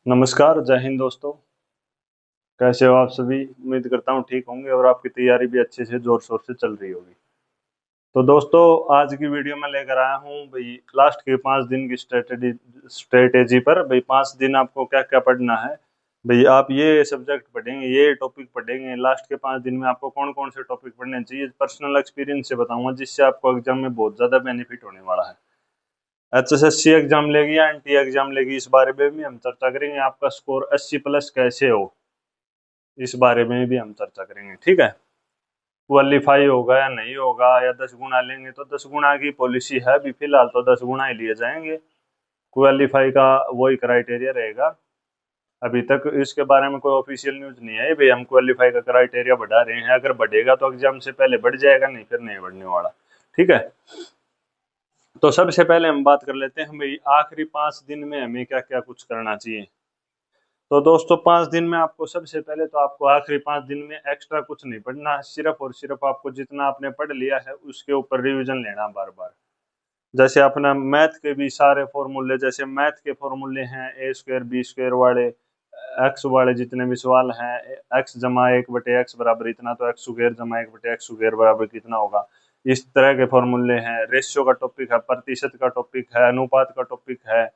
नमस्कार, जय हिंद दोस्तों। कैसे हो आप सभी? उम्मीद करता हूँ ठीक होंगे और आपकी तैयारी भी अच्छे से जोर शोर से चल रही होगी। तो दोस्तों, आज की वीडियो में लेकर आया हूँ भाई लास्ट के 5 दिन की स्ट्रेटेजी पर। भाई 5 दिन आपको क्या क्या पढ़ना है। भाई आप ये सब्जेक्ट पढ़ेंगे, ये टॉपिक पढ़ेंगे, लास्ट के 5 दिन में आपको कौन कौन से टॉपिक पढ़ने चाहिए, पर्सनल एक्सपीरियंस से बताऊंगा, जिससे आपको एग्जाम में बहुत ज़्यादा बेनिफिट होने वाला है। HSSC एग्जाम लेगी या NT एग्जाम लेगी, इस बारे में भी हम चर्चा करेंगे। आपका स्कोर 80+ कैसे हो, इस बारे में भी हम चर्चा करेंगे। ठीक है, क्वालिफाई होगा या नहीं होगा, या 10 गुना लेंगे तो 10 गुना की पॉलिसी है भी, फिलहाल तो 10 गुना ही लिए जाएंगे। क्वालिफाई का वही क्राइटेरिया रहेगा। अभी तक इसके बारे में कोई ऑफिशियल न्यूज नहीं है भाई हम क्वालिफाई का क्राइटेरिया बढ़ा रहे हैं। अगर बढ़ेगा तो एग्जाम से पहले बढ़ जाएगा, नहीं फिर नहीं बढ़ने वाला। ठीक है, तो सबसे पहले हम बात कर लेते हैं भाई आखिरी 5 दिन में हमें क्या क्या कुछ करना चाहिए। तो दोस्तों, 5 दिन में आपको सबसे पहले तो आपको आखिरी 5 दिन में एक्स्ट्रा कुछ नहीं पढ़ना है। सिर्फ और सिर्फ आपको जितना आपने पढ़ लिया है उसके ऊपर रिवीजन लेना बार बार। जैसे अपना मैथ के भी सारे फॉर्मूले, जैसे मैथ के फॉर्मूले हैं A² B² वाले, एक्स वाले जितने भी सवाल हैं, एक्स जमा 1/x बराबर इतना, तो x² जमा 1/x² बराबर कितना होगा, इस तरह के फॉर्मूले हैं। रेशियो का टॉपिक है, प्रतिशत का टॉपिक है, अनुपात का टॉपिक है।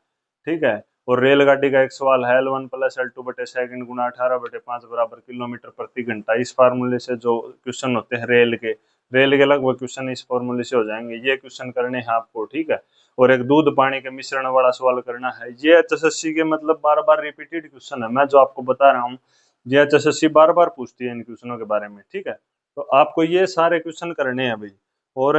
ठीक है, और रेलगाड़ी का एक सवाल है, L1+L2/सेकंड गुना 18/5 बराबर किलोमीटर प्रति घंटा। इस फार्मूले से जो क्वेश्चन होते हैं रेल के लगभग क्वेश्चन इस फॉर्मूले से हो जाएंगे। ये क्वेश्चन करने हैं आपको। ठीक है, और एक दूध पानी के मिश्रण वाला सवाल करना है। ये HSSC के मतलब बार बार रिपीटेड क्वेश्चन है, मैं जो आपको बता रहा हूँ ये HSSC बार बार पूछती है इन क्वेश्चनों के बारे में। ठीक है, तो आपको ये सारे क्वेश्चन करने हैं भाई। और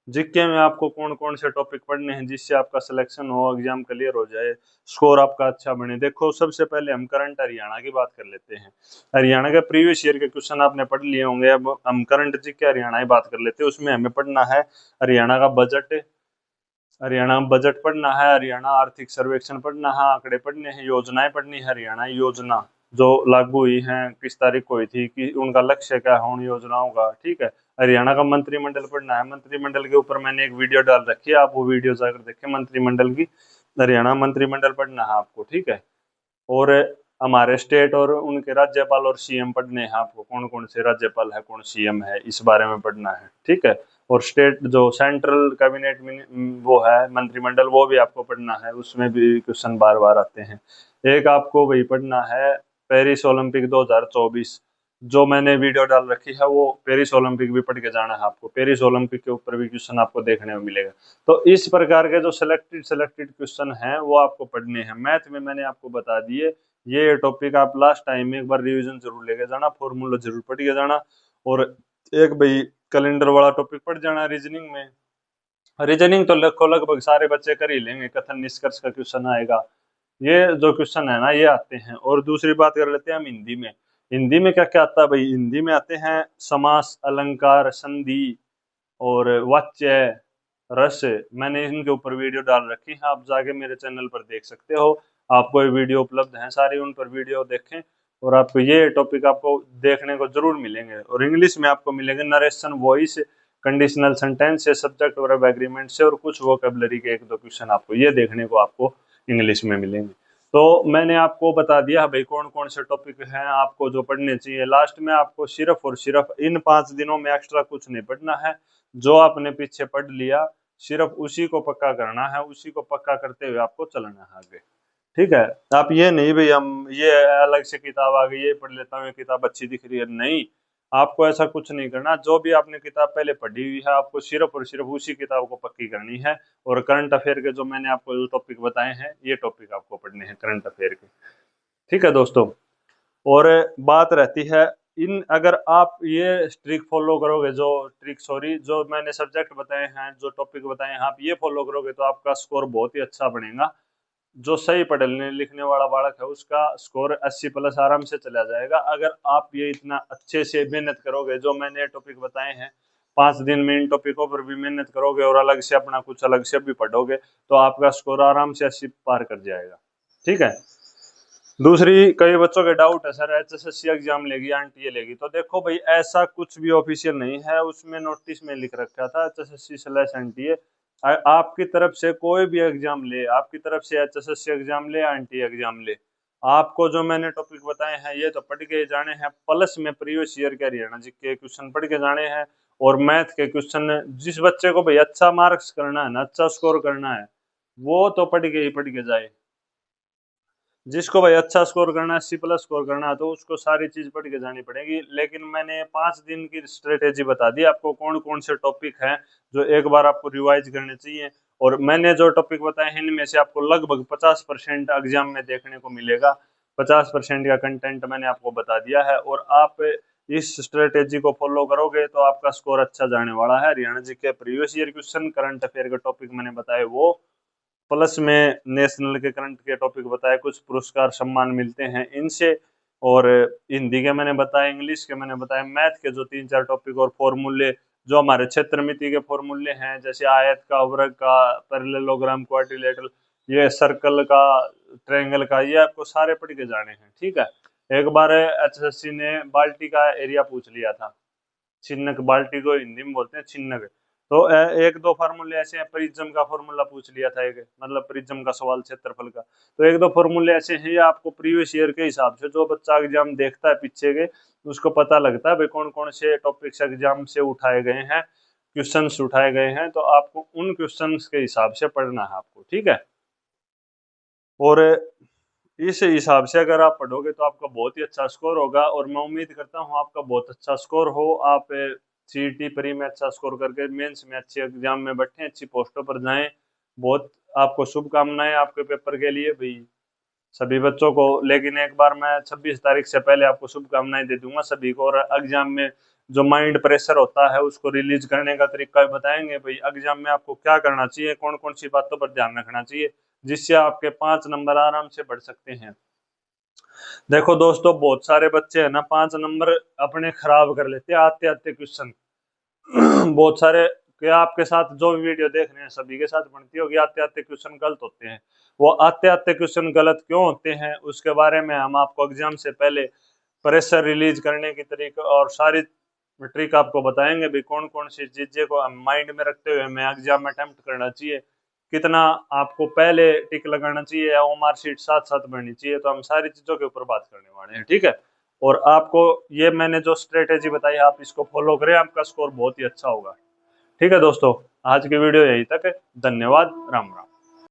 जीके में आपको कौन कौन से टॉपिक पढ़ने हैं जिससे आपका सिलेक्शन हो, एग्जाम क्लियर हो जाए, स्कोर आपका अच्छा बने। देखो, सबसे पहले हम करंट हरियाणा की बात कर लेते हैं। हरियाणा के प्रीवियस ईयर के क्वेश्चन आपने पढ़ लिए होंगे। अब हम करंट जीके हरियाणा की बात कर लेते हैं। उसमें हमें पढ़ना है हरियाणा का बजट, हरियाणा बजट पढ़ना है, हरियाणा आर्थिक सर्वेक्षण पढ़ना है, आंकड़े पढ़ने हैं, योजनाएं पढ़नी है। हरियाणा योजना जो लागू हुई हैं, किस तारीख को हुई थी, कि उनका लक्ष्य क्या है उन योजनाओं का। ठीक है, हरियाणा का मंत्रिमंडल पढ़ना है। मंत्रिमंडल के ऊपर मैंने एक वीडियो डाल रखी है, आप वो वीडियो जाकर देखें मंत्रिमंडल की। हरियाणा मंत्रिमंडल पढ़ना है आपको। ठीक है, और हमारे स्टेट और उनके राज्यपाल और CM पढ़ने हैं आपको। कौन कौन से राज्यपाल है, कौन CM है, इस बारे में पढ़ना है। ठीक है, और स्टेट जो सेंट्रल कैबिनेट में वो है मंत्रिमंडल, वो भी आपको पढ़ना है। उसमें भी क्वेश्चन बार बार आते हैं। एक आपको वही पढ़ना है पेरिस ओलंपिक 2024, जो मैंने वीडियो डाल रखी है, वो पेरिस ओलंपिक भी पढ़ के जाना है आपको। पेरिस ओलंपिक के ऊपर भी क्वेश्चन आपको देखने को मिलेगा। तो इस प्रकार के जो सिलेक्टेड क्वेश्चन हैं वो आपको पढ़ने हैं। मैथ में मैंने आपको बता दिए ये टॉपिक, आप लास्ट टाइम में एक बार रिवीजन जरूर लेके जाना, फॉर्मूला जरूर पढ़ के जाना। और एक भाई कैलेंडर वाला टॉपिक पढ़ जाना रीजनिंग में। रीजनिंग तो लगभग सारे बच्चे कर ही लेंगे, कथन निष्कर्ष का क्वेश्चन आएगा। ये जो क्वेश्चन है ना, ये आते हैं। और दूसरी बात कर लेते हैं हम हिंदी में। हिंदी में क्या क्या आता है भाई? हिंदी में आते हैं समास, अलंकार, संधि और वाच्य, रस। मैंने इनके ऊपर वीडियो डाल रखी है, आप जाके मेरे चैनल पर देख सकते हो। आपको ये वीडियो उपलब्ध हैं सारी, उन पर वीडियो देखें और आपको ये टॉपिक आपको देखने को जरूर मिलेंगे। और इंग्लिश में आपको मिलेंगे नरेशन, वॉइस, कंडीशनल सेंटेंस से, सब्जेक्ट और एग्रीमेंट से, और कुछ वोकेबलरी के 1-2 क्वेश्चन आपको ये देखने को आपको इंग्लिश में मिलेंगे। तो मैंने आपको बता दिया भाई कौन कौन से टॉपिक हैं आपको जो पढ़ने चाहिए। लास्ट में आपको सिर्फ और सिर्फ इन 5 दिनों में एक्स्ट्रा कुछ नहीं पढ़ना है। जो आपने पीछे पढ़ लिया सिर्फ उसी को पक्का करना है, उसी को पक्का करते हुए आपको चलना है आगे। ठीक है, आप ये नहीं भाई हम ये अलग से किताब आ गई ये पढ़ लेता हूँ, ये किताब अच्छी दिख रही है, नहीं। आपको ऐसा कुछ नहीं करना। जो भी आपने किताब पहले पढ़ी हुई है आपको सिर्फ और सिर्फ उसी किताब को पक्की करनी है। और करंट अफेयर के जो मैंने आपको जो टॉपिक बताए हैं, ये टॉपिक आपको पढ़ने हैं करंट अफेयर के। ठीक है दोस्तों, और बात रहती है इन, अगर आप ये ट्रिक फॉलो करोगे, जो मैंने सब्जेक्ट बताए हैं, जो टॉपिक बताए हैं, आप ये फॉलो करोगे तो आपका स्कोर बहुत ही अच्छा बनेगा। जो सही पढ़ने लिखने वाला बालक है उसका स्कोर 80+ आराम से चला जाएगा। अगर आप ये इतना अच्छे से मेहनत करोगे, जो मैंने टॉपिक बताए हैं, 5 दिन में इन टॉपिकों पर भी मेहनत करोगे और अलग से अपना कुछ अलग से भी पढ़ोगे, तो आपका स्कोर आराम से 80 पार कर जाएगा। ठीक है, दूसरी, कई बच्चों के डाउट है सर HSSC एग्जाम लेगी NTA लेगी। तो देखो भाई ऐसा कुछ भी ऑफिशियल नहीं है, उसमें नोटिस में लिख रखा था HSSC/NTA आपकी तरफ से कोई भी एग्जाम ले, आपकी तरफ से एचएसएससी एग्जाम ले, आईएनटी एग्जाम ले, आपको जो मैंने टॉपिक बताए हैं ये तो पढ़ के जाने हैं, प्लस में प्रीवियस ईयर के हरियाणा जीके क्वेश्चन पढ़ के जाने हैं, और मैथ के क्वेश्चन। जिस बच्चे को भाई अच्छा मार्क्स करना है ना, अच्छा स्कोर करना है, वो तो पढ़ के जाए। जिसको भाई अच्छा स्कोर करना है, सी प्लस स्कोर करना है, तो उसको सारी चीज पढ़ के जानी पड़ेगी। लेकिन मैंने 5 दिन की स्ट्रेटेजी बता दी आपको, कौन कौन से टॉपिक हैं जो एक बार आपको रिवाइज करने चाहिए। और मैंने जो टॉपिक बताए हैं इनमें से आपको लगभग 50% एग्जाम में देखने को मिलेगा। 50% का कंटेंट मैंने आपको बता दिया है, और आप इस स्ट्रेटेजी को फॉलो करोगे तो आपका स्कोर अच्छा जाने वाला है। हरियाणा जी के previous year question, current affair के टॉपिक मैंने बताए वो, प्लस में नेशनल के करंट के टॉपिक बताए, कुछ पुरस्कार सम्मान मिलते हैं इनसे, और हिंदी के मैंने बताए, इंग्लिश के मैंने बताए, मैथ के जो 3-4 टॉपिक और फॉर्मूले जो हमारे क्षेत्रमिति के फॉर्मूले हैं, जैसे आयत का, वर्ग का, पैरेललोग्राम, क्वाड्रिलेटरल, ये सर्कल का, ट्रायंगल का, ये आपको सारे पढ़ के जाने हैं। ठीक है। एक बार एचएसएससी ने बाल्टी का एरिया पूछ लिया था, छिन्नक, बाल्टी को हिंदी में बोलते हैं छिन्नक। तो एक दो फार्मूले ऐसे हैं, प्रिज्म का फार्मूला पूछ लिया था एक, मतलब प्रिज्म का सवाल क्षेत्रफल का। तो एक दो फार्मूले ऐसे हैं, ये आपको प्रीवियस ईयर के हिसाब से जो बच्चा एग्जाम देखता है पीछे के, उसको पता लगता है भाई कौन कौन से टॉपिक्स एग्जाम से उठाए गए हैं, क्वेश्चंस उठाए गए हैं, तो आपको उन क्वेश्चंस के हिसाब से पढ़ना है आपको। ठीक है। और इस हिसाब से अगर आप पढ़ोगे तो आपका बहुत ही अच्छा स्कोर होगा, और मैं उम्मीद करता हूँ आपका बहुत अच्छा स्कोर हो, आप सीईटी प्री में अच्छा स्कोर करके मेंस में अच्छे एग्जाम में बैठे, अच्छी पोस्टों पर जाएं। बहुत आपको शुभकामनाएं आपके पेपर के लिए भाई, सभी बच्चों को। लेकिन एक बार मैं 26 तारीख से पहले आपको शुभकामनाएं दे दूंगा सभी को, और एग्जाम में जो माइंड प्रेशर होता है उसको रिलीज करने का तरीका भी बताएंगे भाई, एग्जाम में आपको क्या करना चाहिए, कौन कौन सी बातों पर ध्यान रखना चाहिए, जिससे आपके 5 नंबर आराम से बढ़ सकते हैं। देखो दोस्तों, बहुत सारे बच्चे है ना 5 नंबर अपने खराब कर लेते हैं आते आते क्वेश्चन। बहुत सारे, क्या आपके साथ जो भी वीडियो देख रहे हैं सभी के साथ बनती होगी, आते आते क्वेश्चन गलत होते हैं। वो आते आते क्वेश्चन गलत क्यों होते हैं उसके बारे में हम आपको एग्जाम से पहले प्रेशर रिलीज करने की तरीका और सारी ट्रिक आपको बताएंगे भी, कौन कौन सी चीजें को हम माइंड में रखते हुए हमें एग्जाम में अटेम्प्ट करना चाहिए, कितना आपको पहले टिक लगाना चाहिए या ओमार शीट साथ साथ भरनी चाहिए। तो हम सारी चीजों के ऊपर बात करने वाले हैं। ठीक है। और आपको ये मैंने जो स्ट्रेटेजी बताई आप इसको फॉलो करें, आपका स्कोर बहुत ही अच्छा होगा। ठीक है दोस्तों, आज की वीडियो यही तक है। धन्यवाद। राम राम।